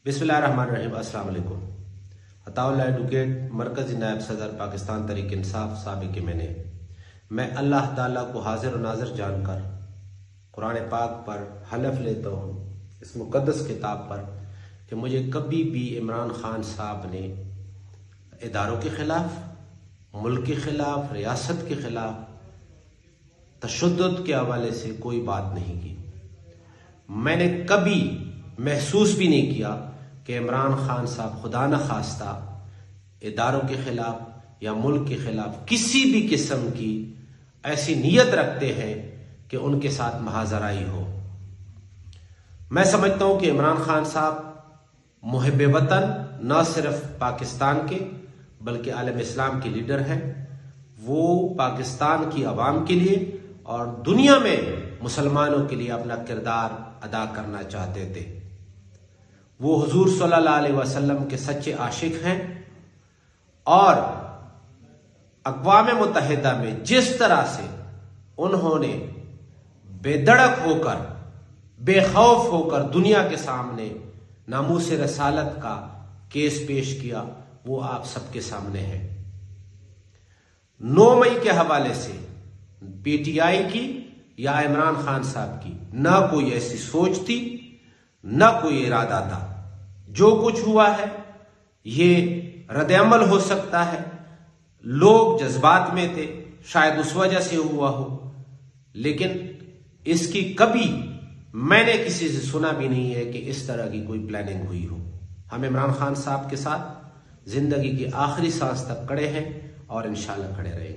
बिस्मिल्लाहिर्रहमानिर्रहीम। अस्सलाम वालेकुम। अताउल्लाह एडवोकेट मरकज़ी नायब सदर पाकिस्तान तहरीक इंसाफ साबिक़ मैंने मैं अल्लाह ताला को हाजिर और नाज़िर जानकर कुरान पाक पर हलफ लेता हूँ, इस मुक़द्दस किताब पर, कि मुझे कभी भी इमरान खान साहब ने इदारों के ख़िलाफ़, मुल्क के ख़िलाफ़, रियासत के ख़िलाफ़ तशद्दुद के हवाले से कोई बात नहीं की। मैंने कभी महसूस भी नहीं किया कि इमरान खान साहब खुदा न खास्ता इदारों के ख़िलाफ़ या मुल्क के ख़िलाफ़ किसी भी किस्म की ऐसी नीयत रखते हैं कि उनके साथ महाजराई हो। मैं समझता हूँ कि इमरान खान साहब मुहिब वतन न सिर्फ पाकिस्तान के बल्कि आलम इस्लाम के लीडर हैं। वो पाकिस्तान की आवाम के लिए और दुनिया में मुसलमानों के लिए अपना किरदार अदा करना चाहते थे। वो हुजूर सल्लल्लाहु अलैहि वसल्लम के सच्चे आशिक हैं और अक़वाम मुत्तहिदा में जिस तरह से उन्होंने बेधड़क होकर, बेखौफ होकर दुनिया के सामने नामूस रसालत का केस पेश किया, वो आप सबके सामने है। 9 मई के हवाले से पीटीआई की या इमरान खान साहब की ना कोई ऐसी सोच थी, ना कोई इरादा था। जो कुछ हुआ है ये रद्द-ए-अमल हो सकता है, लोग जज्बात में थे, शायद उस वजह से हुआ हो, लेकिन इसकी कभी मैंने किसी से सुना भी नहीं है कि इस तरह की कोई प्लानिंग हुई हो। हम इमरान खान साहब के साथ जिंदगी की आखिरी सांस तक खड़े हैं और इंशाल्लाह खड़े रहेंगे।